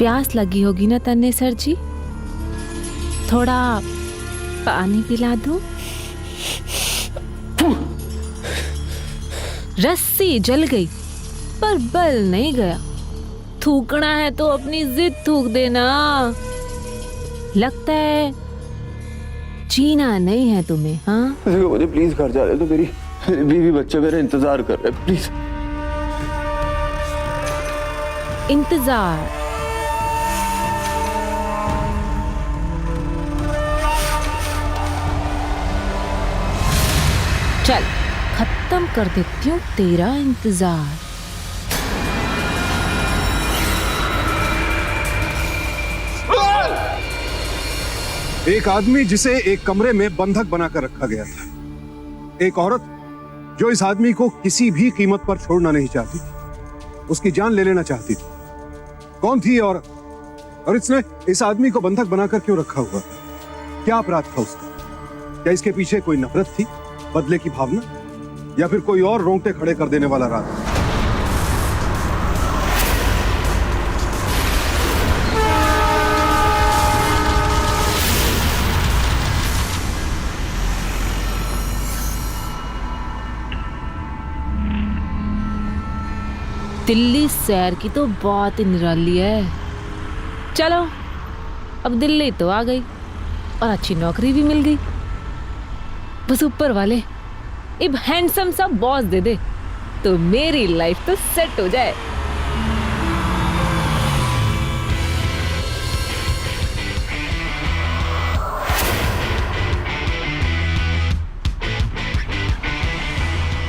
प्यास लगी होगी ना तन्ने सर जी, थोड़ा पानी पिला दूं? रस्सी जल गई पर बल नहीं गया। थूकना है तो अपनी जिद थूक देना। लगता है जीना नहीं है तुम्हें, हाँ? मुझे प्लीज घर जा रहे तो मेरी बीवी बच्चे मेरे इंतजार कर रहे, प्लीज। इंतजार? चल खत्म कर देती हूँ तेरा इंतजार। एक आदमी जिसे एक कमरे में बंधक बनाकर रखा गया था। एक औरत जो इस आदमी को किसी भी कीमत पर छोड़ना नहीं चाहती थी, उसकी जान ले लेना चाहती थी। कौन थी औरत, और इसने इस आदमी को बंधक बनाकर क्यों रखा हुआ था? क्या अपराध था उसका? क्या इसके पीछे कोई नफरत थी, बदले की भावना, या फिर कोई और रोंगटे खड़े कर देने वाला राज? दिल्ली शहर की तो बात ही निराली है। चलो अब दिल्ली तो आ गई और अच्छी नौकरी भी मिल गई। बस ऊपर वाले एक हैंडसम सा बॉस दे दे तो मेरी लाइफ तो सेट हो जाए।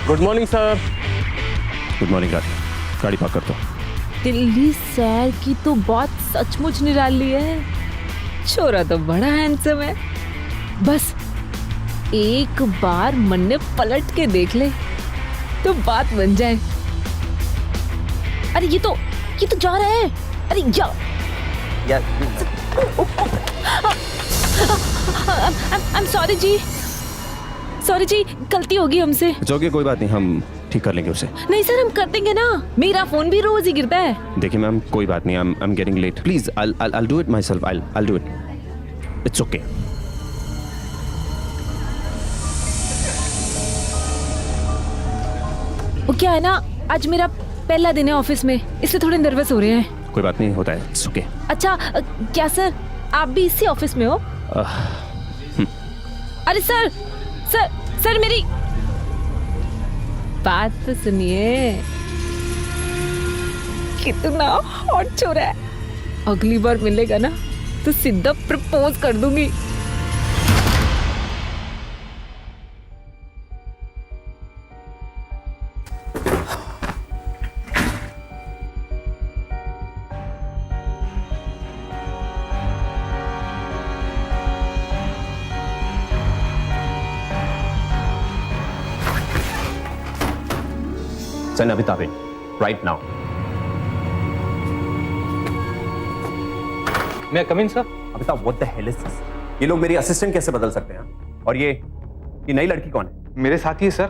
Good morning sir. Good morning Raj, गाड़ी पार्क कर दो। दिल्ली शहर की तो बात सचमुच निराली है। छोरा तो बड़ा हैंडसम है। बस एक बार मन ने पलट के देख ले तो बात बन जाए। अरे ये तो जा रहा है। अरे I'm sorry जी, सॉरी जी, गलती होगी हमसे। ओके, कोई बात नहीं, हम ठीक कर लेंगे उसे। नहीं सर, हम कर देंगे ना। मेरा फोन भी रोज ही गिरता है। देखिए मैम, कोई बात नहीं, I am getting late. Please I'll do it myself. I'll do it. It's okay. वो क्या है ना, आज मेरा पहला दिन है ऑफिस में, इसलिए थोड़े नर्वस हो रहे हैं। कोई बात नहीं, होता है। It's okay. अच्छा क्या सर आप भी इसी ऑफिस में हो? अरे सर सर सर मेरी बात तो सुनिए। कितना हॉट छोरा है। अगली बार मिलेगा ना तो सीधा प्रपोज कर दूंगी। Send Amitabh in right now. May I come in, sir? Amitabh, what the hell is this? ये लोग मेरी असिस्टेंट कैसे बदल सकते हैं? और ये नई लड़की कौन है? मेरे साथी है सर।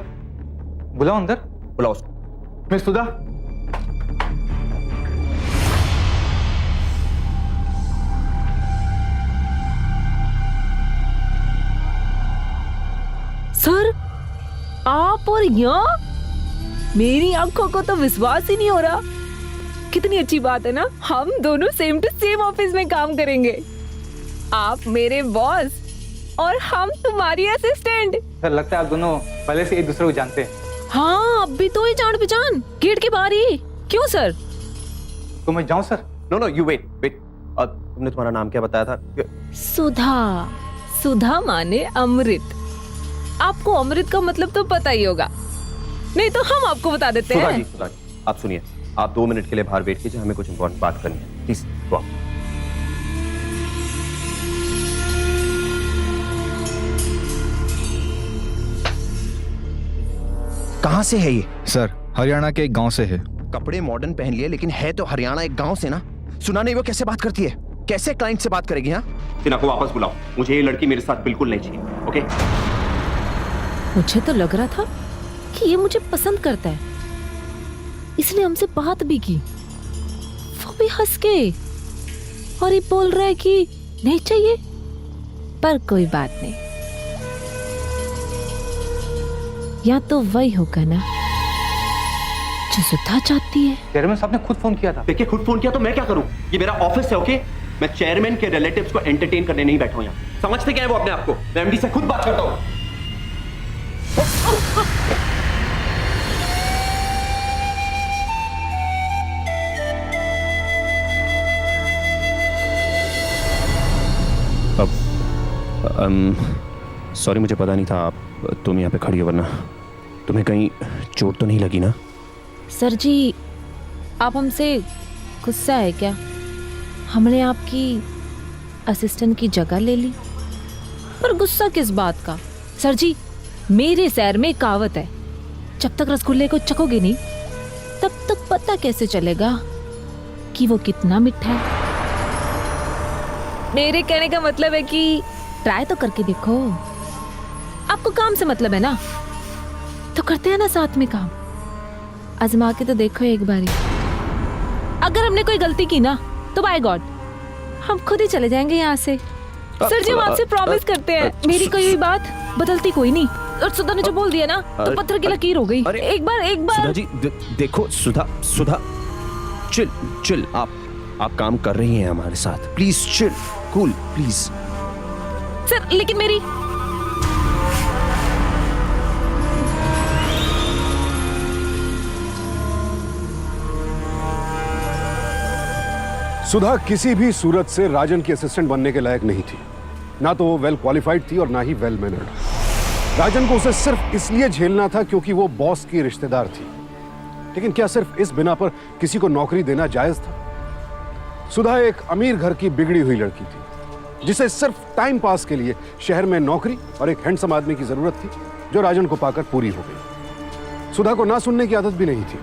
बुलाओ अंदर। बुलाओ उसको। मिस सुधा। सर आप और यहाँ? मेरी आंखों को तो विश्वास ही नहीं हो रहा। कितनी अच्छी बात है ना, हम दोनों सेम टू सेम ऑफिस में काम करेंगे। आप मेरे बॉस और हम तुम्हारी असिस्टेंट। सर लगता है आप दोनों पहले से एक दूसरे को जानते हैं। हाँ, अब भी तो ही जान पहचान, गेट के बाहर ही। क्यों सर? तो मैं जाऊं सर? No you wait. तुमने तुम्हारा नाम क्या बताया था? सुधा। सुधा माने अमृत। आपको अमृत का मतलब तो पता ही होगा, नहीं तो हम आपको बता देते हैं। सुधा जी, आप सुनिए, आप 2 मिनट के लिए बाहर वेट कीजिए, हमें कुछ इंपॉर्टेंट बात करनी है। Please go. कहाँ से है ये? सर हरियाणा के एक गांव से है। कपड़े मॉडर्न पहन लिए लेकिन है तो हरियाणा एक गांव से ना। सुना नहीं वो कैसे बात करती है, कैसे क्लाइंट से बात करेगी? हाँ, टीना को वापस बुलाओ, मुझे ये लड़की मेरे साथ बिल्कुल नहीं चाहिए। ओके? मुझे तो लग रहा था कि ये मुझे पसंद करता है, इसलिए हमसे बात भी की, वो भी हंस के। और ये बोल रहा है कि नहीं चाहिए। पर कोई बात नहीं, या तो वही होगा ना जो सुधा चाहती है। चेयरमैन साहब ने खुद फोन किया था। देखिए, खुद फोन किया तो मैं क्या करूं? ये मेरा ऑफिस है, ओके? मैं चेयरमैन के रिलेटिव्स को एंटरटेन करने नहीं बैठा हूं यहाँ। समझते क्या है वो अपने आप को? मैं एमडी से खुद बात करता हूं। सॉरी, मुझे पता नहीं था आप तुम यहाँ पे खड़ी हो, वरना तुम्हें कहीं चोट तो नहीं लगी ना? सर जी, आप हमसे गुस्सा है क्या? हमने आपकी असिस्टेंट की जगह ले ली। पर गुस्सा किस बात का? सर जी, मेरे शहर में कहावत है, जब तक रसगुल्ले को चखोगे नहीं तब तक पता कैसे चलेगा कि वो कितना मीठा है। मेरे कहने का मतलब है कि ट्राई तो करके देखो। आपको काम से मतलब है ना, तो करते हैं ना साथ में काम। आजमा के तो देखो एक बारी। अगर हमने कोई गलती की ना तो बाय गॉड हम खुद ही चले जाएंगे यहाँ से। सर जी, हम आपसे प्रॉमिस करते हैं, मेरी कोई हुई बात बदलती कोई नहीं। और सुधा ने जो बोल दिया ना तो पत्थर की लकीर हो गई। एक बार सुधा जी, देखो सुधा, चिल चिल, आप काम कर रही हैं हमारे साथ। Please chill, cool please. Sir लेकिन मेरी सुधा किसी भी सूरत से राजन की असिस्टेंट बनने के लायक नहीं थी। ना तो वो वेल क्वालिफाइड थी और ना ही वेल मैनर्ड। राजन को उसे सिर्फ इसलिए झेलना था क्योंकि वो बॉस की रिश्तेदार थी। लेकिन क्या सिर्फ इस बिना पर किसी को नौकरी देना जायज था? सुधा एक अमीर घर की बिगड़ी हुई लड़की थी जिसे सिर्फ टाइम पास के लिए शहर में नौकरी और एक हैंडसम आदमी की जरूरत थी, जो राजन को पाकर पूरी हो गई। सुधा को ना सुनने की आदत भी नहीं थी,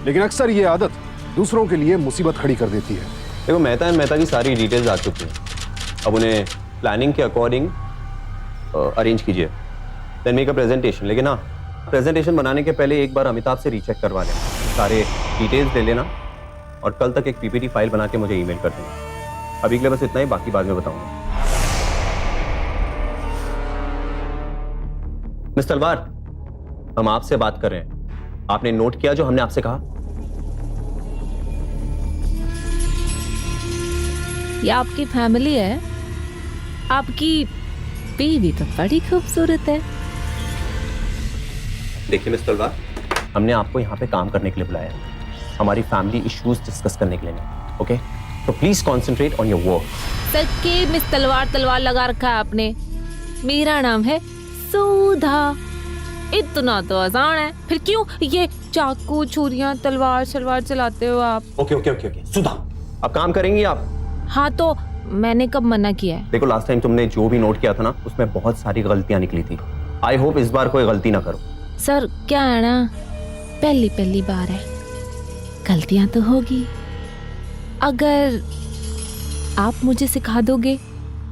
लेकिन अक्सर ये आदत दूसरों के लिए मुसीबत खड़ी कर देती है। देखो, मेहता की सारी डिटेल्स आ चुकी हैं। अब उन्हें प्लानिंग के अकॉर्डिंग अरेंज कीजिए, देन मेक अ प्रेजेंटेशन। लेकिन हाँ, प्रेजेंटेशन बनाने के पहले एक बार अमिताभ से रीचेक करवा लेना, सारे डिटेल्स ले लेना, और कल तक एक पीपीटी फाइल बना के मुझे ईमेल कर देना। अभी के लिए बस इतना ही, बाकी बाद में बताऊंगा। मिस्टर तलवार, हम आपसे बात कर रहे हैं। आपने नोट किया जो हमने आपसे कहा? ये आपकी फैमिली है, आपकी बीवी तो बड़ी खूबसूरत है। देखिए मिस्टर तलवार, हमने आपको यहाँ पे काम करने के लिए बुलाया है, हमारी फैमिली इश्यूज डिस्कस करने के लिए नहीं, ओके? तो please concentrate on your work. Sir के मिस तलवार लगा रखा है आपने। मेरा नाम है सुधा। इतना तो आसान है, फिर क्यों ये चाकू छुरियां तलवार शलवार चलाते हो आप? ओके सुधा, अब काम करेंगी आप? हाँ, तो मैंने कब मना किया है? देखो, लास्ट टाइम तुमने जो भी नोट किया था ना, उसमें बहुत सारी गलतियां निकली थी। आई होप इस बार कोई गलती ना करो। सर क्या है ना, पहली बार है, गलतियां तो होगी। अगर आप मुझे सिखा दोगे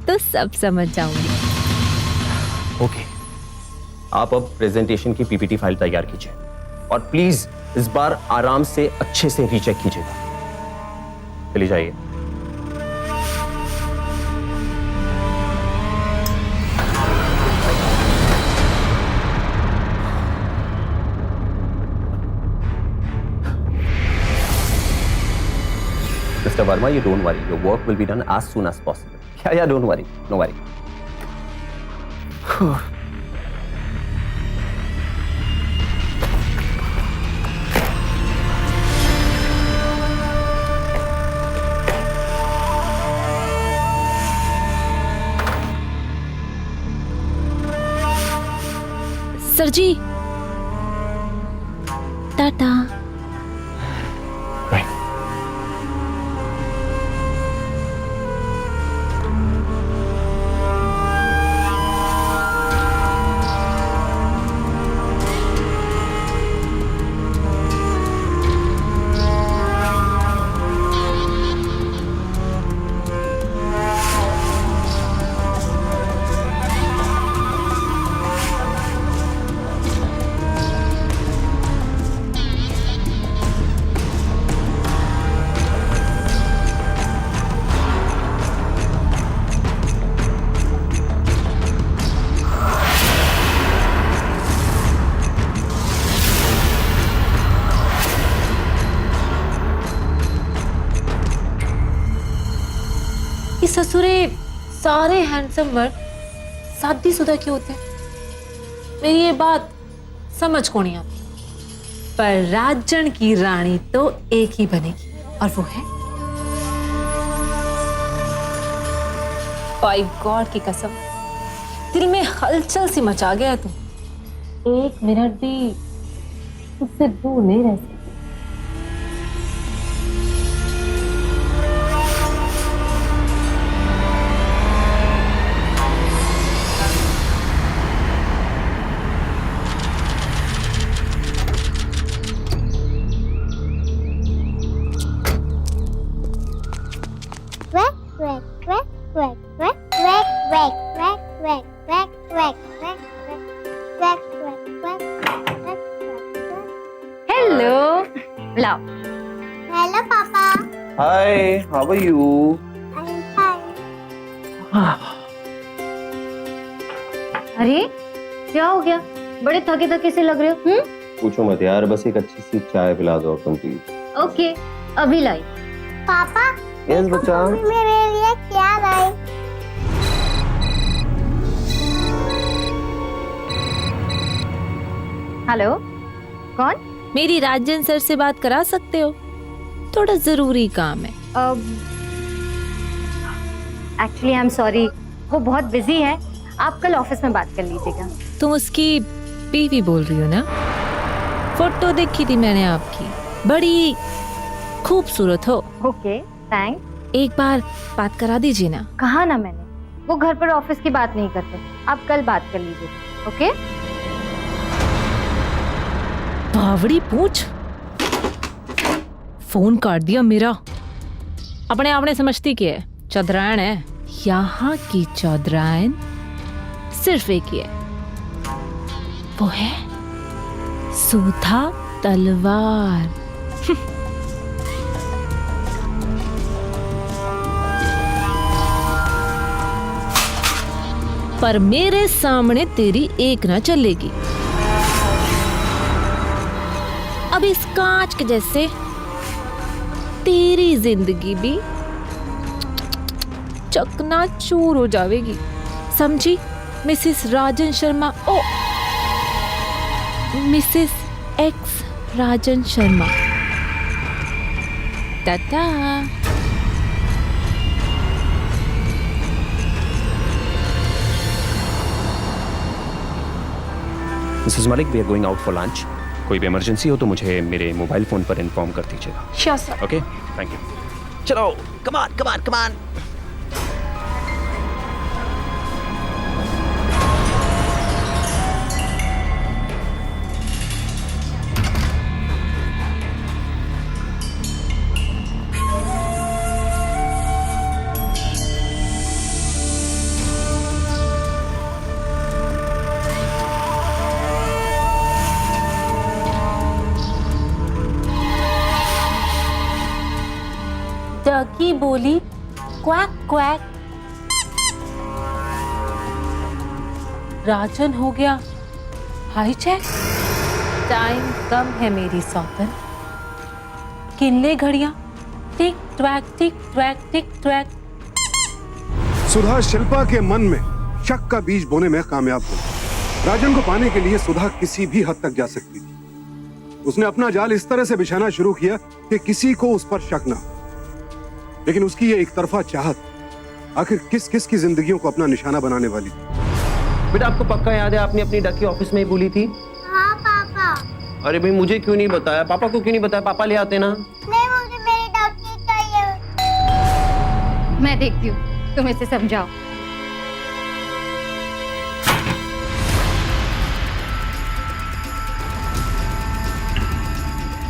तो सब समझ जाऊंगी। ओके, आप अब प्रेजेंटेशन की पीपीटी फाइल तैयार कीजिए, और प्लीज इस बार आराम से अच्छे से रीचेक कीजिएगा। चलिए जाइए। Mr. Verma, you don't worry. Your work will be done as soon as possible. Yeah, don't worry. No worry. Sir ji, tata. Right. ससुरे सारे हैंडसम वर्ड शादीशुदा क्यों होते हैं? मेरी ये बात समझ को नहीं आती। पर राजन की रानी तो एक ही बनेगी और वो है बाय गॉड की कसम, दिल में हलचल सी मचा गया तुम। एक मिनट भी उससे दूर नहीं रह सकती। हेलो लाओ। हेलो पापा। Hi, how are you? I am fine. अरे क्या हो गया, बड़े थके थके से लग रहे हो। पूछो मत यार, बस एक अच्छी सी चाय पिला दो तुम प्लीज। ओके अभी लाई। पापा यस बच्चा। मम्मी मेरे लिए क्या लाई? हेलो कौन? मेरी राजन सर से बात करा सकते हो? थोड़ा जरूरी काम है। एक्चुअली आई एम सॉरी, वो बहुत बिजी है, आप कल ऑफिस में बात कर लीजिएगा। तुम उसकी बीवी बोल रही हो ना? फोटो देखी थी मैंने आपकी, बड़ी खूबसूरत हो। Okay thanks. एक बार बात करा दीजिए ना। कहा ना मैंने, वो घर पर ऑफिस की बात नहीं करते, आप कल बात कर लीजिएगा। ओके बावड़ी पूछ, फोन काट दिया मेरा। अपने आपने समझती क्या है, चौधरायन है। यहाँ की चौधरायन सिर्फ एक ही है, वो है सुधा तलवार। पर मेरे सामने तेरी एक ना चलेगी। अब इस कांच के जैसे तेरी जिंदगी भी चकनाचूर हो जाएगी, समझी Mrs Rajan Sharma? Oh Mrs ex Rajan Sharma. Tata. Mrs Malik, we are going out for lunch. कोई भी इमरजेंसी हो तो मुझे मेरे मोबाइल फोन पर इन्फॉर्म कर दीजिएगा। Sure sir. Okay thank you. चलो come on come on come on. Ducky बोली क्वैक क्वैक। राजन हो गया हाई चेक। टाइम कम है मेरी सौतन, किनले घड़ियां टिक ट्वैक टिक ट्वैक टिक ट्वैक। सुधा शिल्पा के मन में शक का बीज बोने में कामयाब हुई। राजन को पाने के लिए सुधा किसी भी हद तक जा सकती थी। उसने अपना जाल इस तरह से बिछाना शुरू किया कि किसी को उस पर शक ना हो। लेकिन उसकी ये एक तरफा चाहत आखिर किस किस की जिंदगियों को अपना निशाना बनाने वाली थी। बेटा आपको पक्का याद है आपने अपनी डकी ऑफिस में ही बोली थी? हाँ पापा। अरे भाई मुझे क्यों नहीं बताया? पापा को क्यों नहीं बताया? पापा ले आते ना। नहीं मुझे मेरी डॉक्टर चाहिए। मैं देखती हूँ, तुम इसे समझाओ।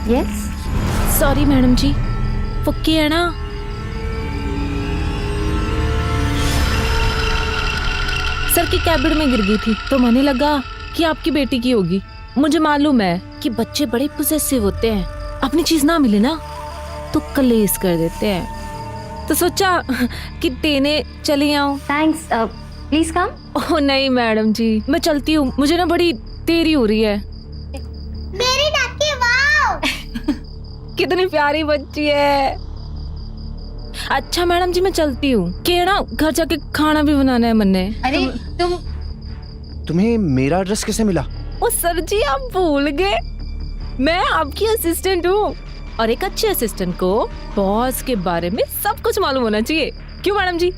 यस सॉरी मैडम जी, वो क्या है ना, सर की कैबिन में गिर गई थी तो मैंने लगा कि आपकी बेटी की होगी। मुझे मालूम है कि बच्चे बड़े पोसेसिव होते हैं, अपनी चीज ना मिले ना तो कलेश कर देते हैं, तो सोचा कि देने चली आऊं। Thanks, please come. ओह नहीं मैडम जी, मैं चलती हूँ, मुझे ना बड़ी देरी हो रही है। मेरी डॉक्टर वाओ। कितनी प्यारी बच्ची है। अच्छा मैडम जी मैं चलती हूँ कि ना घर जाके खाना भी बनाना है मन्ने। अरे तुम तुम्हें मेरा एड्रेस कैसे मिला? ओ सर जी आप भूल गए, मैं आपकी असिस्टेंट हूँ और एक अच्छे असिस्टेंट को बॉस के बारे में सब कुछ मालूम होना चाहिए, क्यों मैडम जी?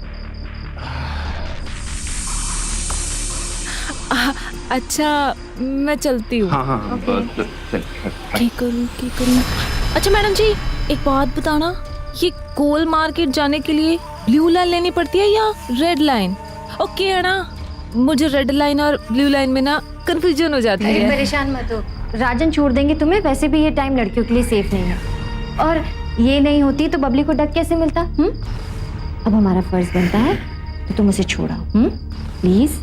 अच्छा मैं चलती हूँ। हाँ हाँ क्या करूँ? अच्छा मैडम जी एक बात बताना, ये कोल मार्केट जाने के लिए ब्लू लाइन लेनी पड़ती है या रेड लाइन? ओके है ना, मुझे रेड लाइन और ब्लू लाइन में ना कंफ्यूजन हो जाती अरे है। परेशान मत हो, राजन छोड़ देंगे तुम्हें, वैसे भी ये टाइम लड़कियों के लिए सेफ नहीं है। और ये नहीं होती तो बबली को डक कैसे मिलता? अब हमारा फर्ज बनता है तो तुम उसे छोड़ाओ, प्लीज।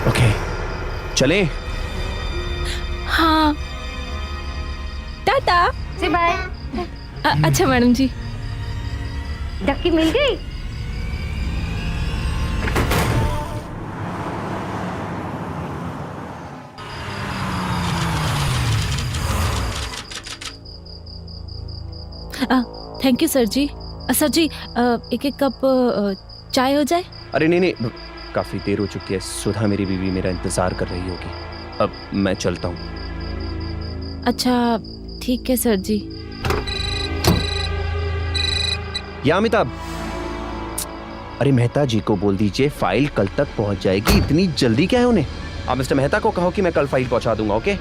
ओके चले। हाँ टाटा। से बाय। अच्छा मैडम जी। डक्की मिल गई? थैंक यू सर जी। सर जी एक एक कप चाय हो जाए? अरे नहीं नहीं, काफी देर हो चुकी है, सुधा मेरी बीवी मेरा इंतजार कर रही होगी, अब मैं चलता हूँ। अच्छा ठीक है सर जी। या अमिताभ, अरे मेहता जी को बोल दीजिए फाइल कल तक पहुंच जाएगी, इतनी जल्दी क्या है उन्हें? आप मिस्टर मेहता को कहो कि मैं कल फाइल पहुंचा दूंगा। ओके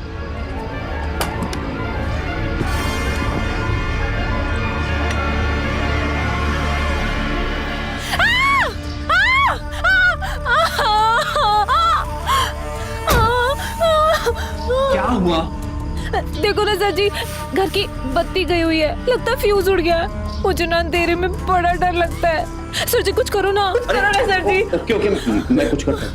क्या हुआ? देखो ना सर जी, घर की बत्ती गई हुई है, लगता है फ्यूज उड़ गया है। मुझे ना अंधेरे में बड़ा डर लगता है। सर जी कुछ करो ना, करो ना सर जी। क्योंकि मैं कुछ करता हूँ।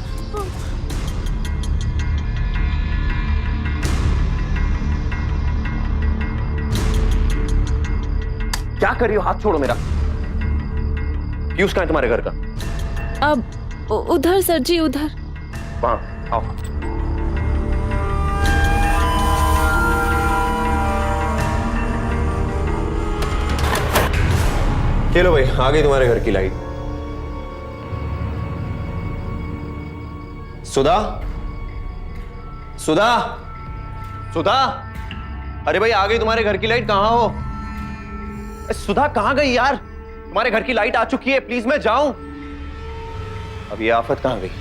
क्या कर रही हो? हाथ छोड़ो मेरा। फ्यूज कहाँ है तुम्हारे घर का? अब उधर सर जी, उधर। वहां आओ। चलो भाई, आ गई तुम्हारे घर की लाइट। सुधा, सुधा, सुधा, अरे भाई आ गई तुम्हारे घर की लाइट, कहां हो? सुधा कहां गई यार? तुम्हारे घर की लाइट आ चुकी है, प्लीज मैं जाऊं? अब ये आफत कहां गई?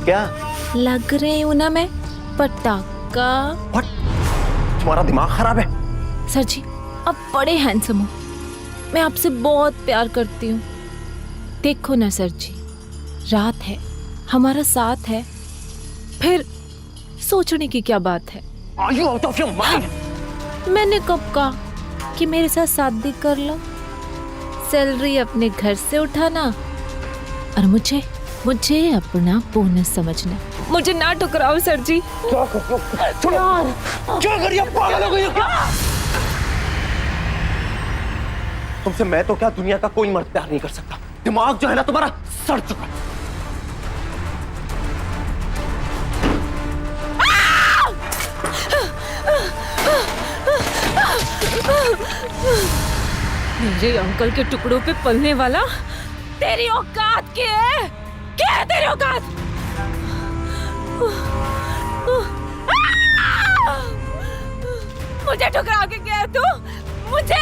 क्या लग रही हूं ना मैं पटाखा? What? तुम्हारा दिमाग खराब है? सर जी आप बड़े हैंडसम हो, मैं आपसे बहुत प्यार करती हूँ। देखो ना सर जी, रात है, हमारा साथ है, फिर सोचने की क्या बात है? Are you out of your mind? मैंने कब कहा कि मेरे साथ शादी कर लो? सैलरी अपने घर से उठाना और मुझे अपना बोनस समझना। मुझे ना ठुकराओ सर जी। क्या कर रही हो? पागल हो गई हो क्या? तुमसे मैं तो क्या, दुनिया का कोई मर्द प्यार नहीं कर सकता। दिमाग जो है ना तुम्हारा सड़ चुका है। मेरे अंकल के टुकड़ों पे पलने वाला तेरी औकात क्या है? क्या है तेरी औकात? मुझे ठुकरा के क्या है तू? मुझे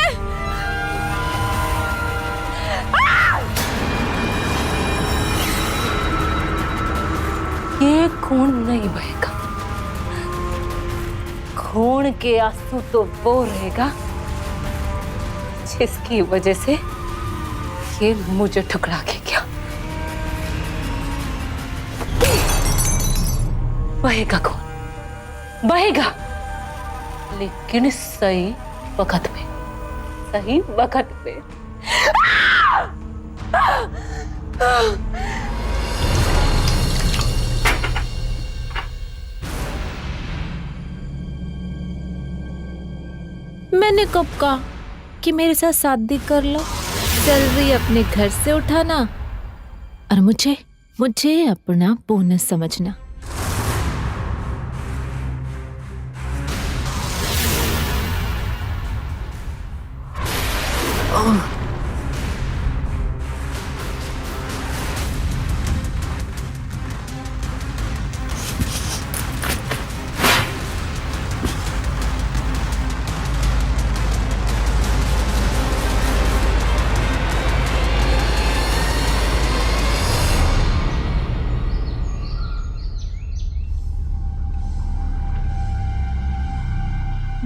ये खून नहीं बहेगा, खून के आंसू तो वो रहेगा जिसकी वजह से ये मुझे ठुकरा के गया। बहेगा खून, बहेगा, लेकिन सही वक्त पे, सही वक्त पे। मैंने कब कहा कि मेरे साथ शादी कर लो, सैलरी अपने घर से उठाना और मुझे अपना बोनस समझना।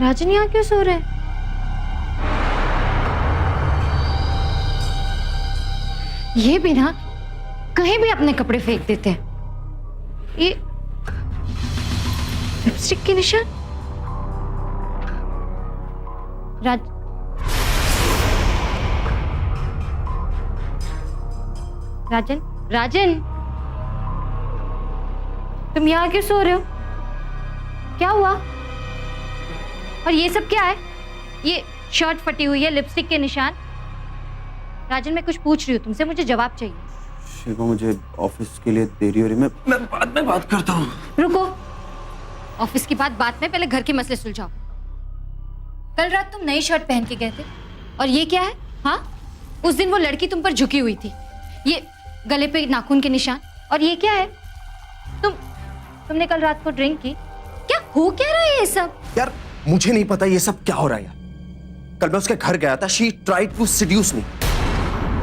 राजन यहाँ क्यों सो रहे हैं? ये भी ना कहीं भी अपने कपड़े फेंक देते हैं। ये लिपस्टिक के निशान। राजन, तुम यहाँ क्यों सो रहे हो? क्या हुआ? और ये सब क्या है? ये शर्ट फटी हुई है, लिपस्टिक के निशान। राजन, मैं कुछ पूछ रही हूँ तुमसे, मुझे जवाब चाहिए। शिल्पा, मुझे ऑफिस के लिए देरी हो रही है, मैं बाद में बात करता हूँ। रुको, ऑफिस की बात बाद में, पहले घर के मसले सुलझाओ। कल रात तुम नई शर्ट पहन के गए थे और ये क्या है? हाँ, उस दिन वो लड़की तुम पर झुकी हुई थी, ये गले पे नाखून के निशान। और ये क्या है? तुमने कल रात को ड्रिंक की। क्या हो क्या रहा है ये सब? यार मुझे नहीं पता ये सब क्या हो रहा है यार। कल मैं उसके घर गया था, she tried to seduce me.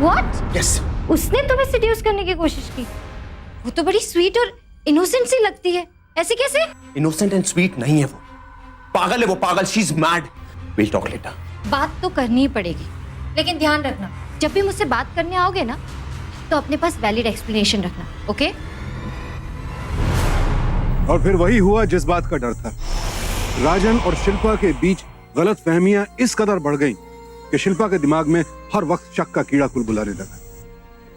What? Yes. उसने तुम्हें सेड्यूस करने की कोशिश की? वो तो बड़ी स्वीट और इनोसेंट सी लगती है, ऐसे कैसे? इनोसेंट एंड स्वीट नहीं है वो, पागल है वो, पागल। She is mad. Will talk later. बात तो करनी ही पड़ेगी, लेकिन ध्यान रखना जब भी मुझसे बात करने आओगे ना तो अपने पास वैलिड एक्सप्लेनेशन रखना, ओके? और फिर वही हुआ जिस बात का डर था। राजन और शिल्पा के बीच गलतफहमियां इस कदर बढ़ गईं कि शिल्पा के दिमाग में हर वक्त शक का कीड़ा कुलबुलाने लगा।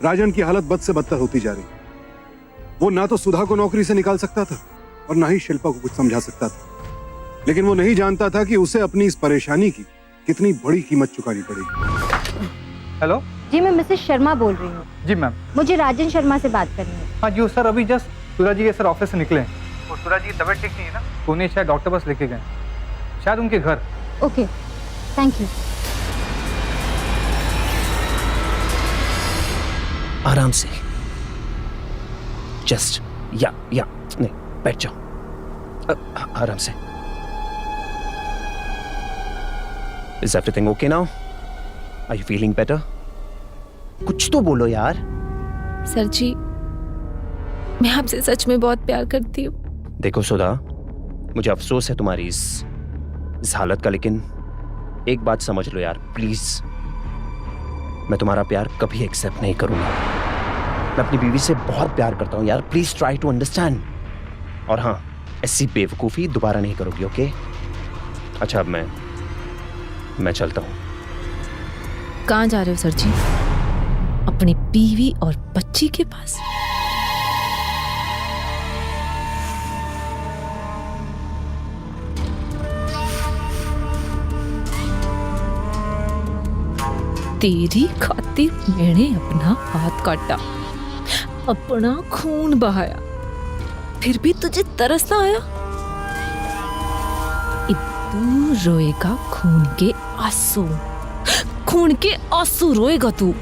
राजन की हालत बद से बदतर होती जा रही। वो ना तो सुधा को नौकरी से निकाल सकता था और ना ही शिल्पा को कुछ समझा सकता था, लेकिन वो नहीं जानता था कि उसे अपनी इस परेशानी की कितनी बड़ी कीमत चुकानी पड़ेगी। हेलो जी, मैं मिसेस शर्मा बोल रही हूँ। जी मैम। मुझे राजन शर्मा से बात करनी है। हाँ जी सर, अभी जस्ट सूरज जी के सर ऑफिस से निकले हैं। और सूरज जी की तबीयत ठीक नहीं है ना, तो उन्हें शायद डॉक्टर पास लेके गए, शायद उनके घर। Okay, thank you. आराम से, जस्ट या नहीं, बैठ जाओ आराम से। Is everything okay now? Are you feeling better? कुछ तो बोलो यार। सर जी, मैं आपसे सच में बहुत प्यार करती हूँ। देखो सुधा, मुझे अफसोस है तुम्हारी इस हालत का, लेकिन एक बात समझ लो यार प्लीज, मैं तुम्हारा प्यार कभी एक्सेप्ट नहीं करूंगा। मैं अपनी बीवी से बहुत प्यार करता हूं यार, प्लीज ट्राई टू अंडरस्टैंड। और हाँ, ऐसी बेवकूफी दोबारा नहीं करोगी, ओके? अच्छा, अब मैं चलता हूं। कहाँ जा रहे हो सर जी? अपनी बीवी और बच्ची के पास? तेरी खातिर मैंने अपना हाथ काटा, अपना खून बहाया, फिर भी तुझे तरस ना आया? अब तू रोएगा खून के आंसू, खून के आंसू रोएगा तू।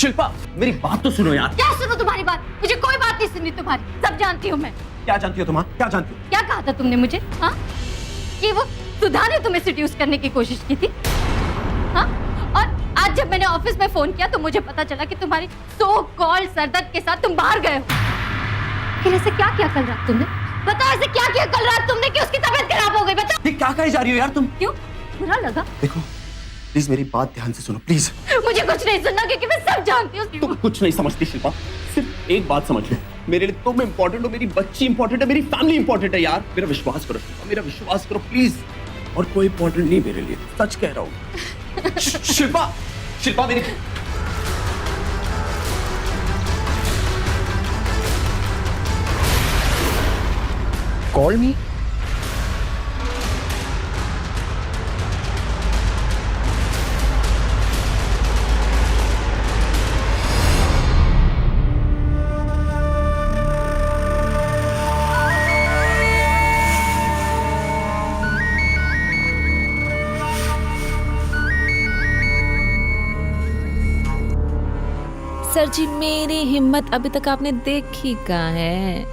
शिल्पा, मेरी बात तो सुनो यार। क्या सुनो तुम्हारी बात? मुझे कोई बात नहीं सुननी तुम्हारी, सब जानती हूँ मैं। क्या जानती हो तुम? क्या जानती हो? क्या कहा था तुमने मुझे? हाँ, कि वो सुधा ने तुम्हें सेड्यूस करने की कोशिश की थी? हाँ, और आज जब मैंने ऑफिस में फोन किया तो मुझे पता चला कि तुम्हारी सो कॉल्ड सरदर्द के साथ तुम बाहर गए हो। फिर ऐसे क्या किया कल रात तुमने? बताओ, ऐसे क्या किया कल रात तुमने कि उसकी तबीयत खराब हो गई? बताओ। ये क्या कही जा रही हो यार तुम? क्यों, बुरा लगा? देखो प्लीज मेरी बात ध्यान से सुनो प्लीज। मुझे कुछ नहीं सुनना, क्योंकि मैं सब जानती हूँ। तुम कुछ नहीं समझती शिल्पा, सिर्फ एक बात समझ लो, मेरे लिए तुम इम्पोर्टेंट हो, मेरी बच्ची इम्पोर्टेंट है, मेरी फैमिली इम्पोर्टेंट है यार। मेरा विश्वास करो शिल्पा, मेरा विश्वास करो प्लीज। और कोई इंपॉर्टेंट नहीं मेरे लिए, सच कह रहा हूँ। शिल्पा, शिल्पा मेरी कॉल मी। सर जी, मेरी हिम्मत अभी तक आपने देखी कहाँ है?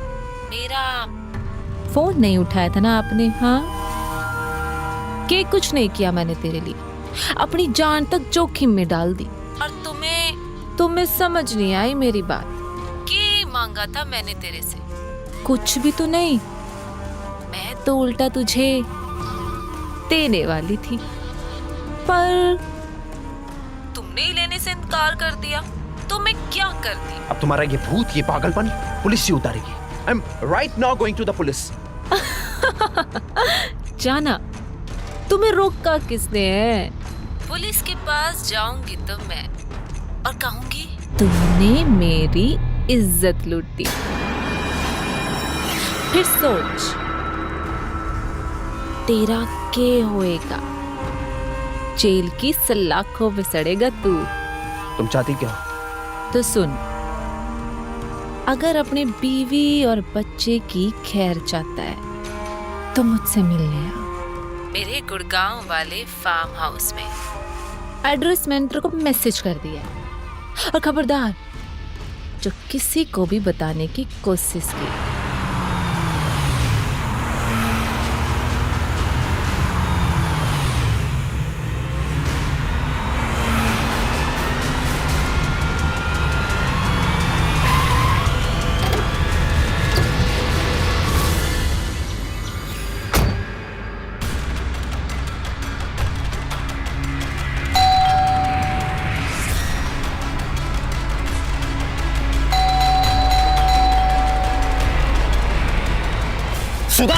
मेरा फोन नहीं उठाया था ना आपने? हाँ, के कुछ नहीं किया मैंने तेरे लिए, अपनी जान तक जोखिम में डाल दी। और तुम्हें समझ नहीं आई मेरी बात। के मांगा था मैंने तेरे से? कुछ भी तो नहीं, मैं तो उल्टा तुझे देने वाली थी, पर तुमने ही लेने से इनकार कर दिया। तो मैं क्या करती? अब तुम्हारा ये भूत, ये पागलपन पुलिस से उतारेगी। I am right now going to the police. जाना, तुम्हें रोका किसने है? पुलिस के पास जाऊंगी तो मैं, और कहूंगी तुमने मेरी इज्जत लूटी। फिर सोच, तेरा के होएगा? जेल की सलाखों में सड़ेगा तू। तुम चाहती क्या? तो सुन, अगर अपने बीवी और बच्चे की खैर चाहता है तो मुझसे मिलने आ, मेरे गुड़गांव वाले फार्म हाउस में। एड्रेस मैंने तेरे को मैसेज कर दिया है, और खबरदार जो किसी को भी बताने की कोशिश की। सुधा!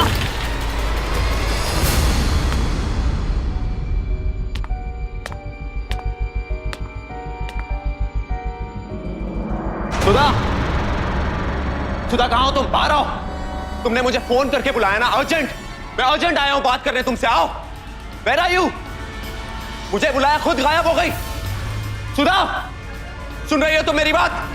सुधा, सुधा कहाँ हो तुम? बाहर आओ। तुमने मुझे फोन करके बुलाया ना, अर्जेंट। मैं अर्जेंट आया हूं बात करने तुमसे, आओ। Where are you? मुझे बुलाया, खुद गायब हो गई। सुधा, सुन रही हो तुम मेरी बात?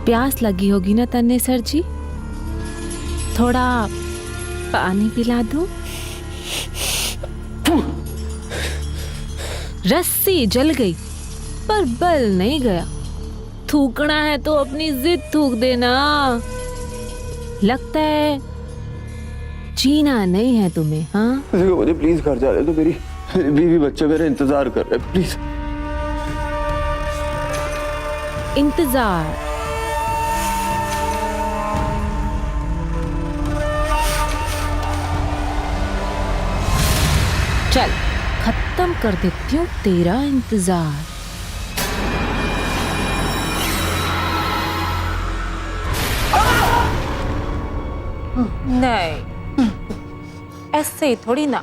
प्यास लगी होगी ना तन्ने सर जी? थोड़ा पानी पिला दूं? रस्सी जल गई पर बल नहीं गया। थूकना है तो अपनी जिद थूक देना। लगता है जीना नहीं है तुम्हें, हाँ? मुझे प्लीज घर जा ले तो, मेरी बीवी बच्चे मेरे इंतजार कर रहे हैं, प्लीज। इंतजार? चल, खत्म कर देती हूँ तेरा इंतजार। नहीं, ऐसे ही थोड़ी ना।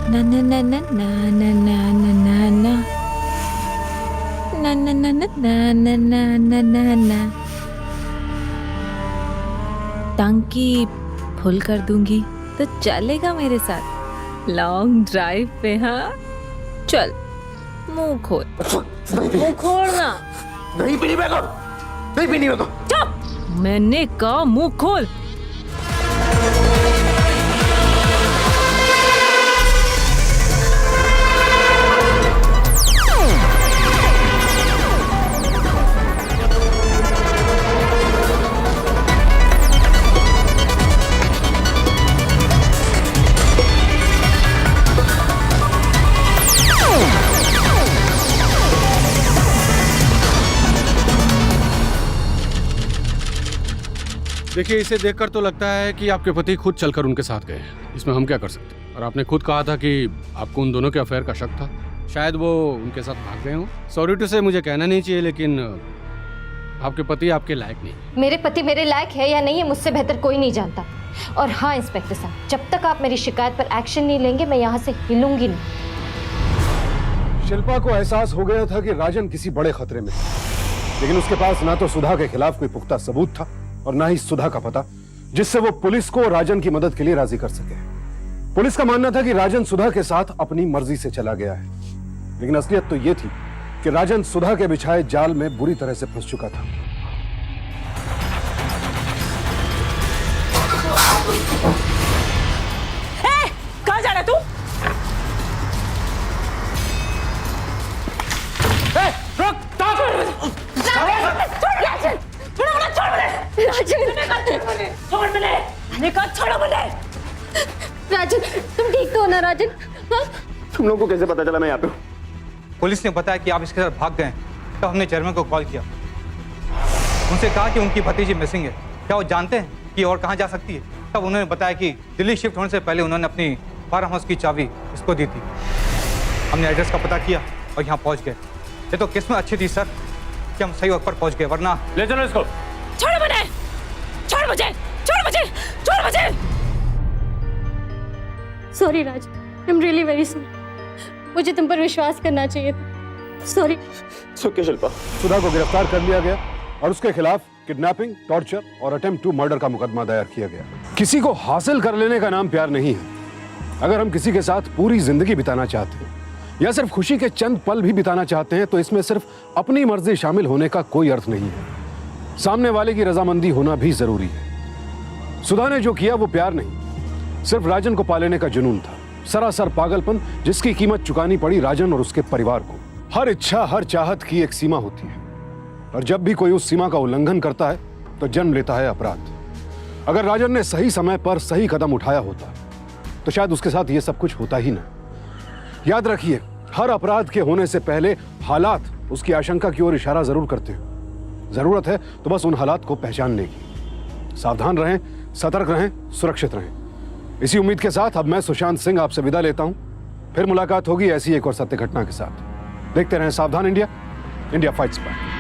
ना ना ना ना ना ना ना ना ना ना ना ना ना ना ना ना ना ना ना। टांकी फुल कर दूंगी तो चलेगा मेरे साथ? लॉन्ग ड्राइव पे? हाँ चल मुंह खोल, मुंह खोल ना। नहीं पीनी मेरे को, नहीं पीनी मेरे को। चुप, मैंने कहा मुंह खोल। देखिए, इसे देखकर तो लगता है कि आपके पति खुद चलकर उनके साथ गए हैं। इसमें हम क्या कर सकते हैं? और आपने खुद कहा था कि आपको उन दोनों के अफेयर का शक था। शायद वो उनके साथ भाग गए हों। सॉरी टू से, मुझे कहना नहीं चाहिए, लेकिन आपके पति आपके लायक नहीं। मेरे पति मेरे लायक है या नहीं है मुझसे बेहतर कोई नहीं जानता। और हाँ इंस्पेक्टर साहब, जब तक आप मेरी शिकायत पर एक्शन नहीं लेंगे मैं यहाँ से हिलूंगी नहीं। शिल्पा को एहसास हो गया था कि राजन किसी बड़े खतरे में है, लेकिन उसके पास ना तो सुधा के खिलाफ कोई पुख्ता सबूत था और ना ही सुधा का पता जिससे वो पुलिस को राजन की मदद के लिए राजी कर सके। पुलिस का मानना था कि राजन सुधा के साथ अपनी मर्जी से चला गया है, लेकिन असलियत तो यह थी कि राजन सुधा के बिछाए जाल में बुरी तरह से फंस चुका था। कहाँ जा रहा है तू? राजन तुम ठीक तो हो ना राजन? हाँ? तुम लोगों को कैसे पता चला मैं यहाँ पे हूँ? पुलिस ने बताया कि आप इसके साथ भाग गए, तो हमने चेयरमैन को कॉल किया। उनसे कहा कि उनकी भतीजी मिसिंग है, क्या वो जानते हैं कि और कहाँ जा सकती है? तब उन्होंने बताया कि दिल्ली शिफ्ट होने से पहले उन्होंने अपनी फार्म हाउस की चाबी इसको दी थी। हमने एड्रेस का पता किया और यहाँ पहुँच गए। ये तो किस्मत अच्छी थी सर कि हम सही वक्त पर पहुँच गए, वरना। ले चलो इसको। छोड़ मुझे, छोड़ मुझे, छोड़ मुझे, छोड़ मुझे। Sorry Raj, I am really very sorry. मुझे तुम पर विश्वास करना चाहिए था। सॉरी। सुके शिल्पा, सुधा को गिरफ्तार कर लिया गया और उसके खिलाफ किडनैपिंग, टॉर्चर और अटेम्प्ट टू मर्डर का मुकदमा दायर किया गया। किसी को हासिल कर लेने का नाम प्यार नहीं है। अगर हम किसी के साथ पूरी जिंदगी बिताना चाहते हैं या सिर्फ खुशी के चंद पल भी बिताना चाहते हैं तो इसमें सिर्फ अपनी मर्जी शामिल होने का कोई अर्थ नहीं है। सामने वाले की रजामंदी होना भी जरूरी है। सुधा ने जो किया वो प्यार नहीं, सिर्फ राजन को पा लेने का जुनून था। सरासर पागलपन जिसकी कीमत चुकानी पड़ी राजन और उसके परिवार को। हर इच्छा, हर चाहत की एक सीमा होती है और जब भी कोई उस सीमा का उल्लंघन करता है तो जन्म लेता है अपराध। अगर राजन ने सही समय पर सही कदम उठाया होता तो शायद उसके साथ ये सब कुछ होता ही ना। याद रखिए, हर अपराध के होने से पहले हालात उसकी आशंका की ओर इशारा जरूर करते हैं। जरूरत है तो बस उन हालात को पहचानने की। सावधान रहें, सतर्क रहें, सुरक्षित रहें। इसी उम्मीद के साथ अब मैं सुशांत सिंह आपसे विदा लेता हूं। फिर मुलाकात होगी ऐसी एक और सत्य घटना के साथ। देखते रहें सावधान इंडिया, इंडिया फाइट्स बैक।